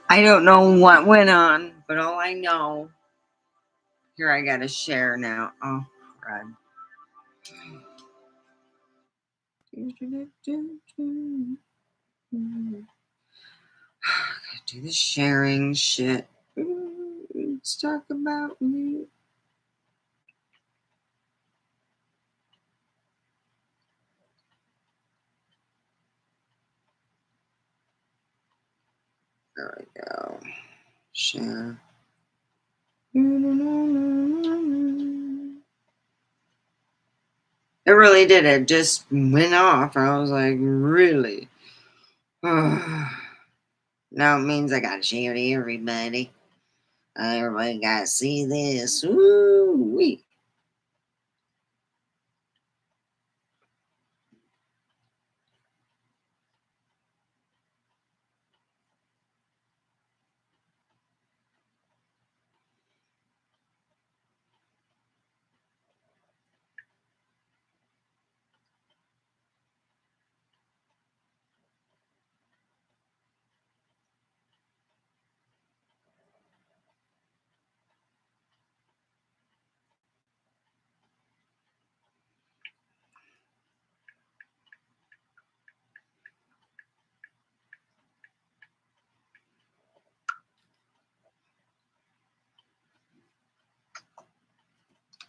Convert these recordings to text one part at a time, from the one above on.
I don't know what went on, but all I know, here I gotta share now. Oh, crud. Do the sharing shit. Let's talk about me. There we go. Share. It really did. It just went off. I was like, really? Now it means I gotta share to everybody. Everybody gotta see this. Ooh-wee.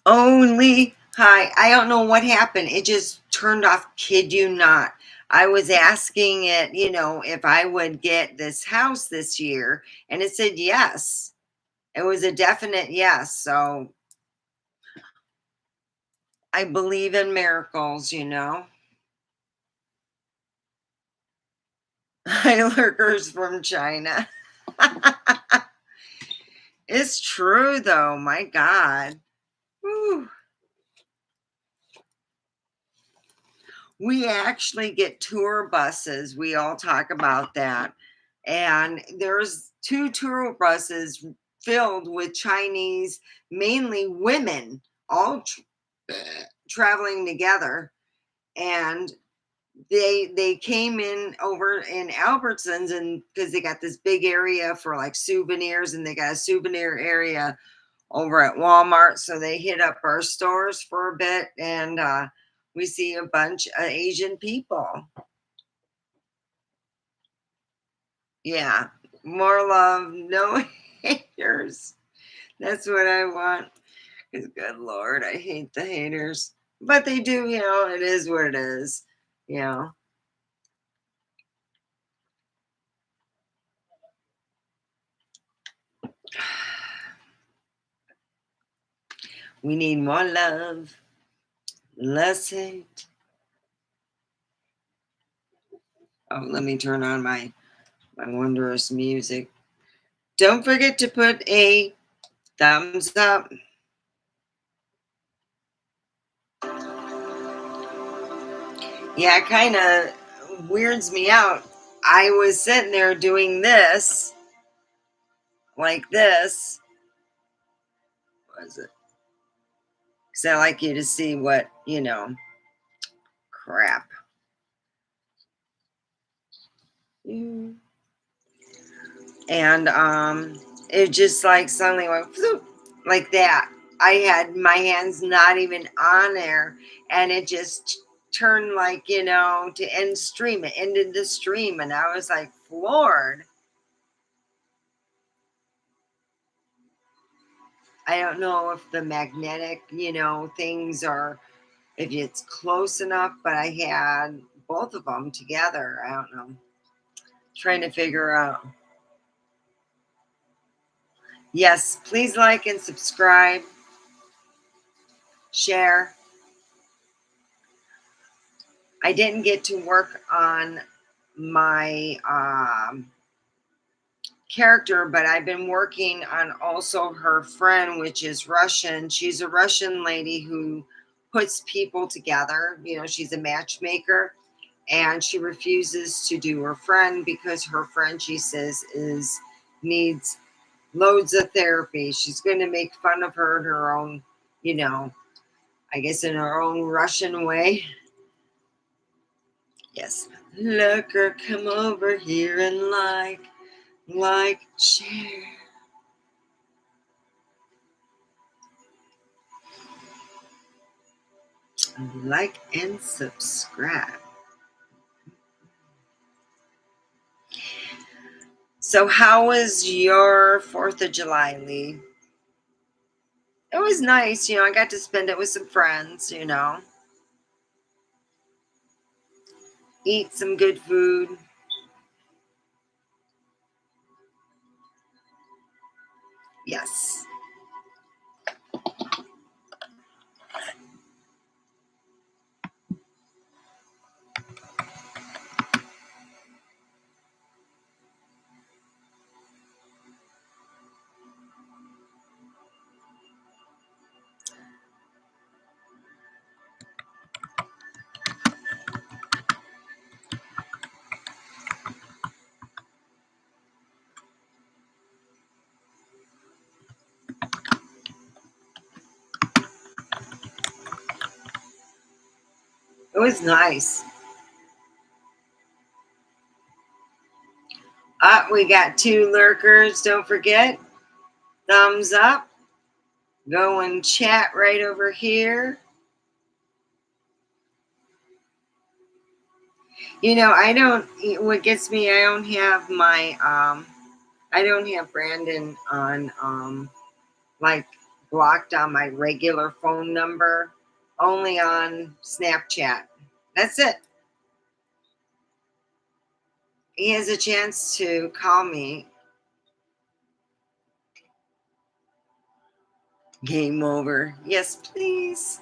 Only hi. I don't know what happened. It just turned off. Kid you not. I was asking it, if I would get this house this year, and it said yes. It was a definite yes. So I believe in miracles. High lurkers from China. It's true though. My God. Whew. We actually get tour buses. We all talk about that. And there's two tour buses filled with Chinese, mainly women, all traveling together. And they came in over in Albertsons, and because they got this big area for like souvenirs, and they got a souvenir area over at Walmart. So they hit up our stores for a bit, and we see a bunch of Asian people. Yeah, more love, no haters. That's what I want. Because good Lord, I hate the haters. But they do, it is what it is. You know, we need more love, less hate. Oh, let me turn on my wondrous music. Don't forget to put a thumbs up. Yeah, it kind of weirds me out. I was sitting there doing this, like this. What is it? Because I like you to see what, crap. And it just like suddenly went floop, like that. I had my hands not even on there, and it just turned like, to end stream. It ended the stream, and I was like floored. I don't know if the magnetic, things are, if it's close enough, but I had both of them together. I don't know. Trying to figure out. Yes, please like and subscribe, share. I didn't get to work on my character, but I've been working on also her friend, which is Russian. She's a Russian lady who puts people together. She's a matchmaker, and she refuses to do her friend because her friend, she says, needs loads of therapy. She's going to make fun of her in her own, I guess in her own Russian way. Yes. Looker, come over here and like Like, share, like, and subscribe. So, how was your 4th of July, Lee? It was nice, I got to spend it with some friends, eat some good food. Yes. It was nice. We got 2 lurkers. Don't forget, thumbs up. Go and chat right over here. I don't, what gets me, I don't have Brandon on, like, blocked on my regular phone number, only on Snapchat. That's it. He has a chance to call me. Game over. Yes, please.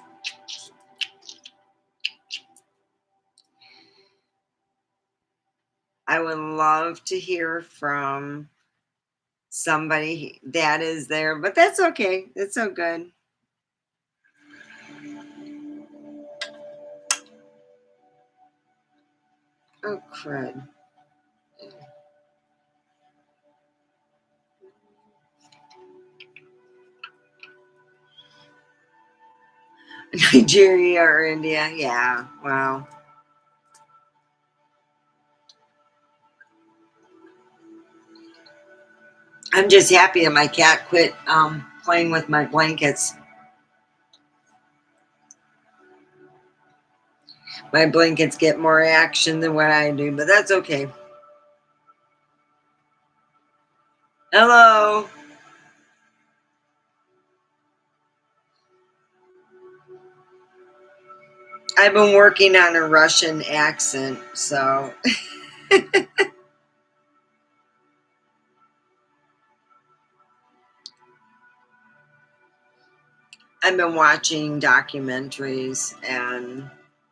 I would love to hear from somebody that is there, but that's okay. It's so good. Oh, crud. Nigeria or India. Yeah, wow. I'm just happy that my cat quit playing with my blankets. My blankets get more action than what I do, but that's okay. Hello. I've been working on a Russian accent, so I've been watching documentaries and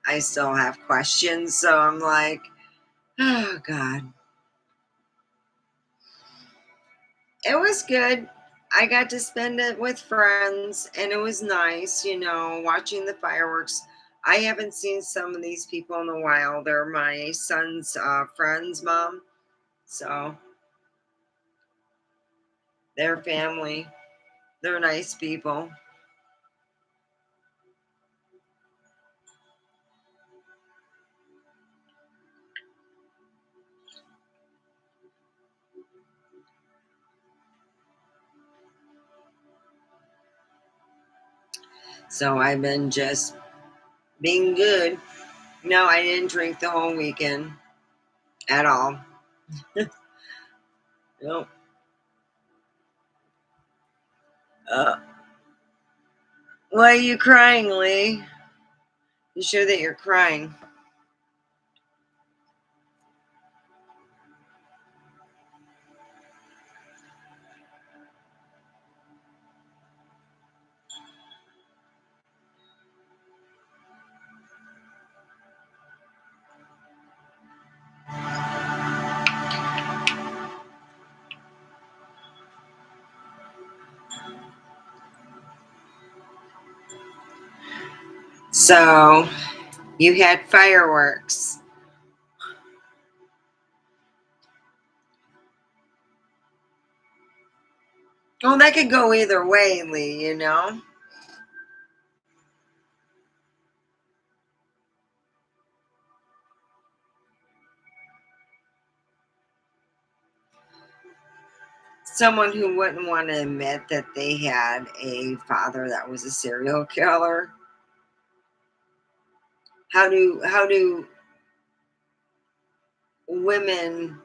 I still have questions, so I'm like, oh God. It was good. I got to spend it with friends and it was nice, watching the fireworks. I haven't seen some of these people in a while. They're my son's friends, mom. So they're family. They're nice people. So I've been just being good. No, I didn't drink the whole weekend at all. Nope. Uh, why are you crying, Lee? You sure that you're crying? So you had fireworks. Well, that could go either way, Lee. someone who wouldn't want to admit that they had a father that was a serial killer. How do women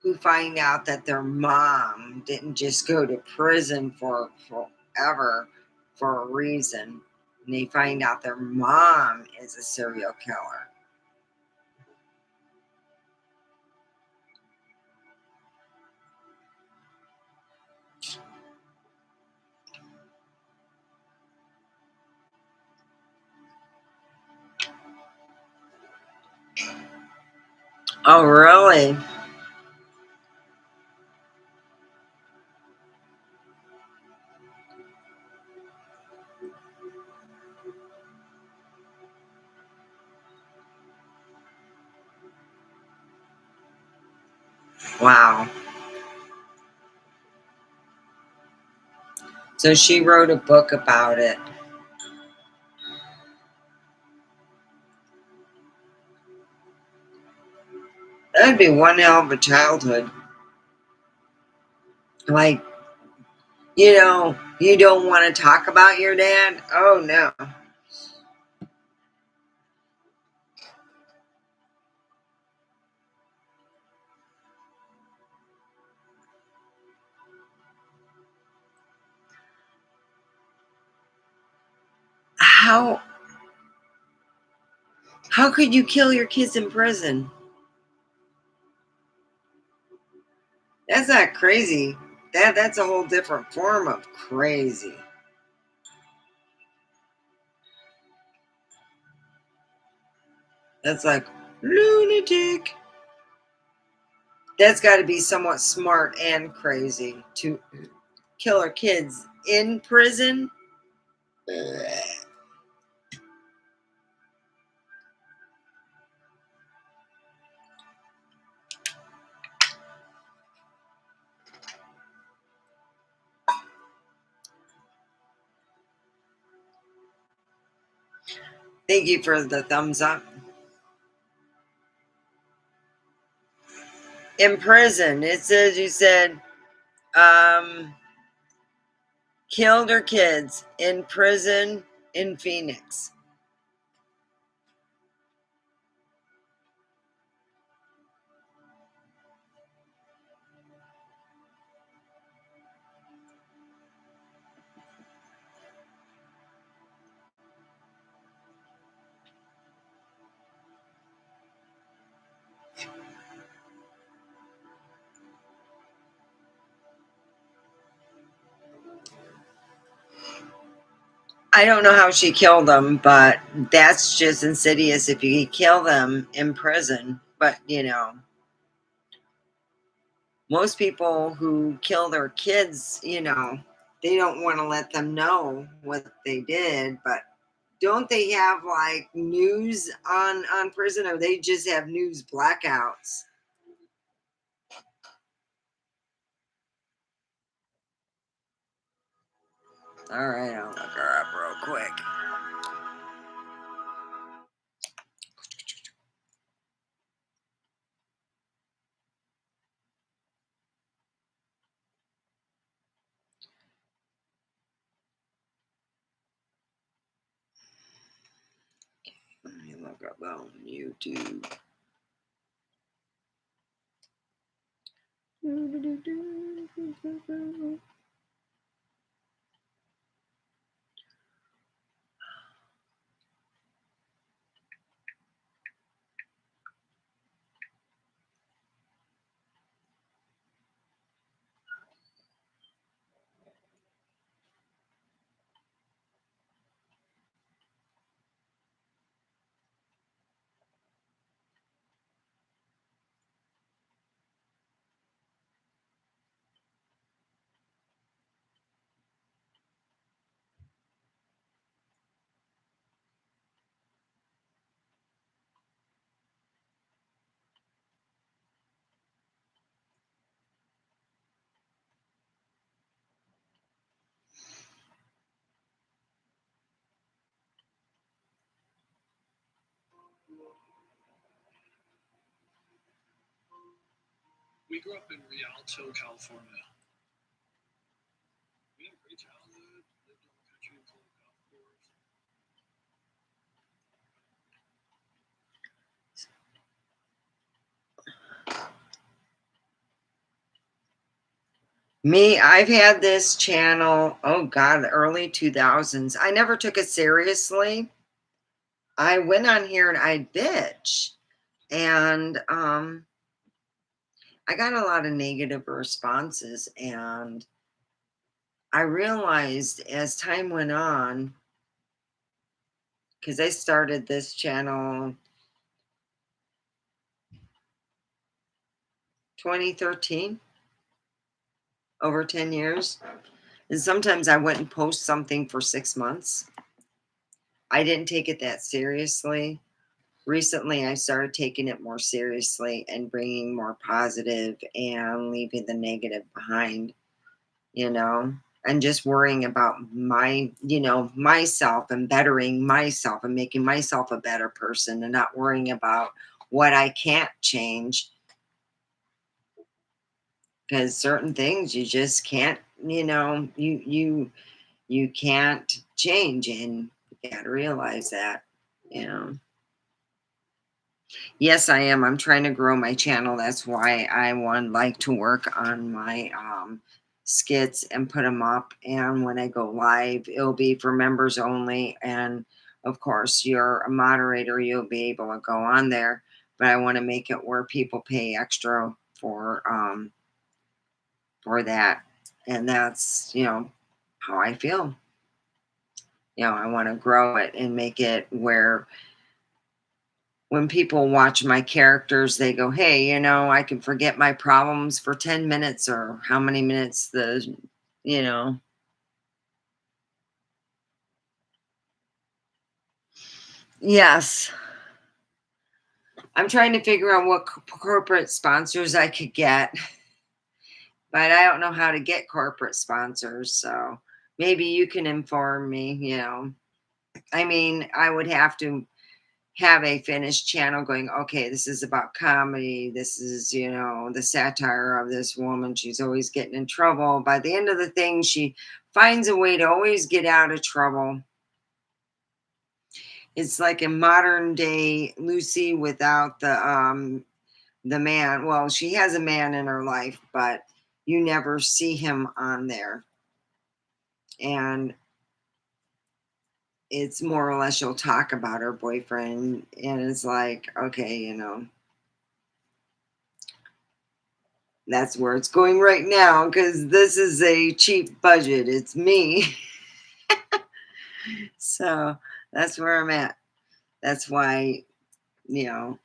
who find out that their mom didn't just go to prison for forever for a reason, and they find out their mom is a serial killer? Oh, really? Wow. So she wrote a book about it. That'd be one hell of a childhood. Like, you don't want to talk about your dad? Oh, no. How how could you kill your kids in prison? That's not crazy. That's a whole different form of crazy. That's like lunatic. That's got to be somewhat smart and crazy to kill our kids in prison. Ugh. Thank you for the thumbs up. In prison, it says you said um, killed her kids in prison in Phoenix. I don't know how she killed them, but that's just insidious if you kill them in prison. But, most people who kill their kids, they don't want to let them know what they did. But don't they have like news on prison, or they just have news blackouts? All right, I'll look her up real quick. Let me look up on YouTube. We grew up in Rialto, California. Me, I've had this channel, oh God, the early 2000s. I never took it seriously. I went on here and I bitch. And I got a lot of negative responses. And I realized as time went on, because I started this channel 2013, over 10 years. And sometimes I wouldn't post something for 6 months. I didn't take it that seriously. Recently, I started taking it more seriously and bringing more positive and leaving the negative behind, you know, and just worrying about myself and bettering myself and making myself a better person and not worrying about what I can't change, because certain things you just can't, you can't change, and you got to realize that, you know. Yes, I am. I'm trying to grow my channel. That's why I would like to work on my skits and put them up. And when I go live, it'll be for members only. And of course, you're a moderator, you'll be able to go on there. But I want to make it where people pay extra for that. And that's, how I feel. I want to grow it and make it where when people watch my characters, they go, hey, I can forget my problems for 10 minutes or how many minutes you know. Yes. I'm trying to figure out what corporate sponsors I could get, but I don't know how to get corporate sponsors. So maybe you can inform me. I mean, I would have to have a finished channel going, okay, this is about comedy. This is, the satire of this woman. She's always getting in trouble. By the end of the thing, she finds a way to always get out of trouble. It's like a modern day Lucy without the man. Well, she has a man in her life, but you never see him on there. And it's more or less she'll talk about her boyfriend, and it's like, okay, that's where it's going right now, because this is a cheap budget. It's me. So that's where I'm at. That's why, you know,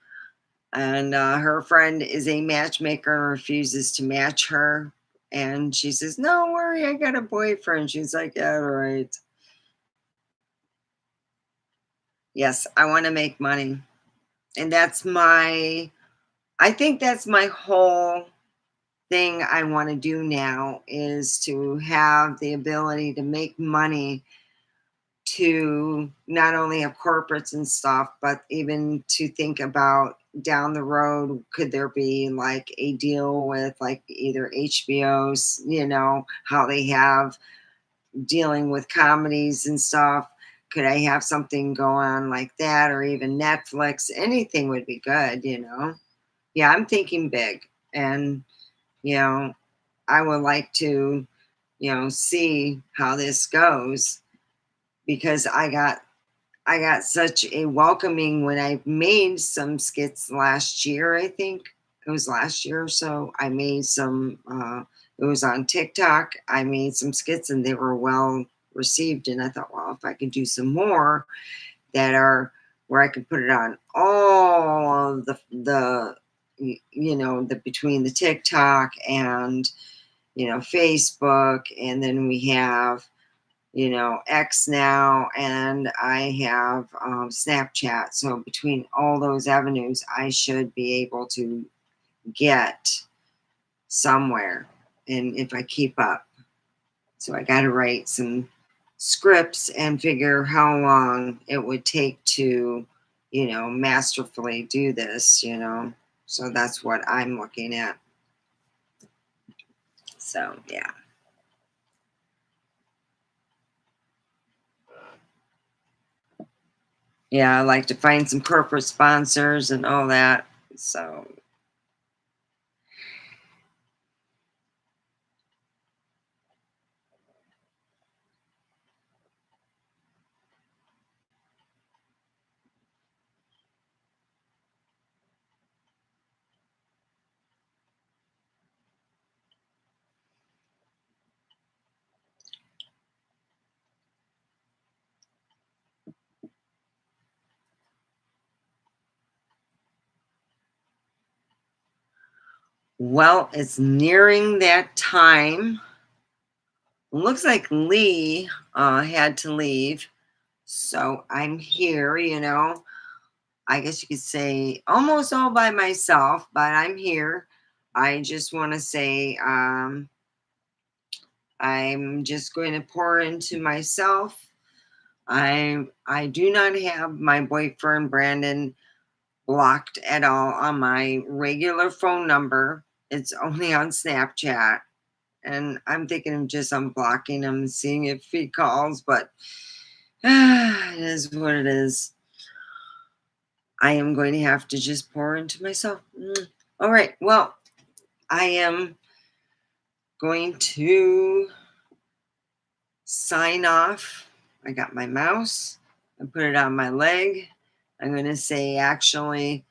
and her friend is a matchmaker and refuses to match her. And she says, no worry, I got a boyfriend. She's like, yeah, all right. Yes, I want to make money. And I think that's my whole thing I want to do now, is to have the ability to make money, to not only have corporates and stuff, but even to think about down the road, could there be like a deal with like either HBO's, how they have dealing with comedies and stuff. Could I have something go on like that, or even Netflix? Anything would be good. Yeah, I'm thinking big. And, you know, I would like to, see how this goes, because I got such a welcoming when I made some skits last year. I think it was last year or so. I made some, it was on TikTok. I made some skits and they were well received. And I thought, well, if I could do some more that are where I could put it on all of the between the TikTok and, Facebook. And then we have, X now, and I have Snapchat. So between all those avenues, I should be able to get somewhere, and if I keep up. So I got to write some scripts and figure how long it would take to, masterfully do this. So that's what I'm looking at. So, yeah. Yeah, I like to find some corporate sponsors and all that. So, Well, it's nearing that time. Looks like Lee had to leave. So I'm here, I guess you could say almost all by myself, but I'm here. I just want to say I'm just going to pour into myself. I do not have my boyfriend Brandon blocked at all on my regular phone number. It's only on Snapchat. And I'm thinking of just unblocking him and seeing if he calls, but it is what it is. I am going to have to just pour into myself. All right. Well, I am going to sign off. I got my mouse. I put it on my leg. I'm going to say, actually,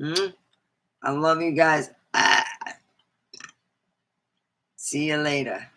I love you guys. See you later.